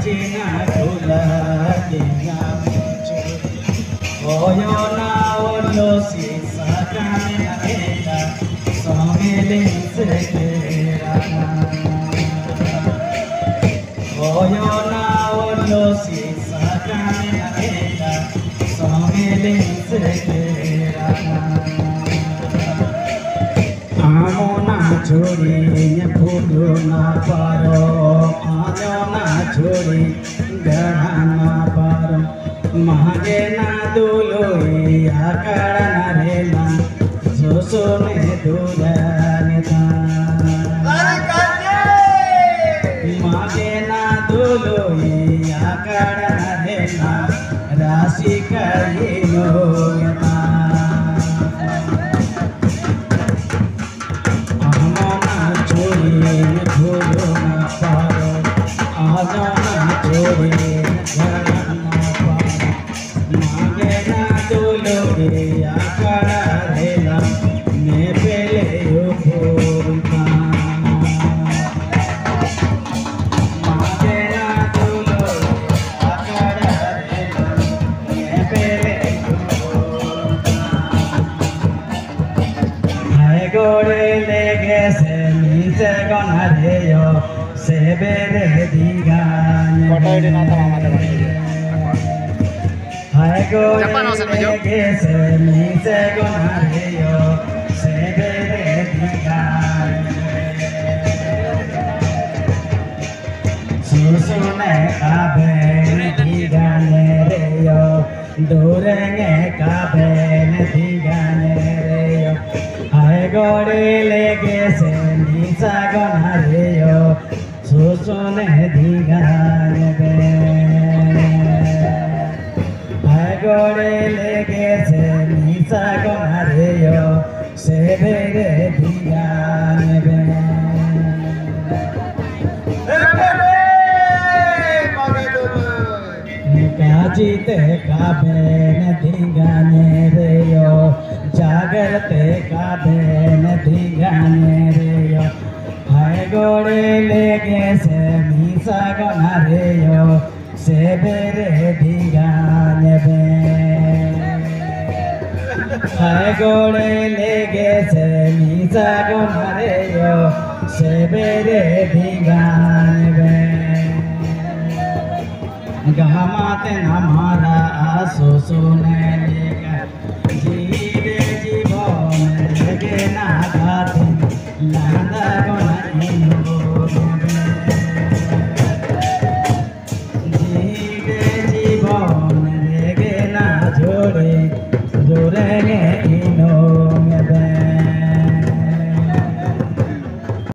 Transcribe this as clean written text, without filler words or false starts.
China Kula Dinga Oyona Olo Sisa Kamina Eda Somilin Sekera Oyona Olo Sisa Kamina Eda Somilin Sekera Amona Chori Nyapudu Na Paro Amona Chori Garana Paro Mahagena Duloi Akarana Rela Susune Dudanita Mahagena Duloi Akarana Rela Rasika Yinogeta Amona Chori Nyapudu Na Paro Amona Chori Garana Magena Duloi Akararela Nepele Yopurta Magena Duloi Akararela Nepele Yopurta Hai gore lege se mi se gonareyo se bere digane Hai gore lege se mi se gonareyo se bere digane Susune kabe digane reyo durenge kabe digane reyo Hai gore lege se mi se gonareyo susune digane be Hai gore lege se mi se gonareyo se bere digane be Kajite kaben digane reyo Jagrate kaben digane reyo Hai gore lege se mi se gonareyo se bere digane be Hai gore lege se mi se gonareyo se bere digane be Gamate namara aso sune lega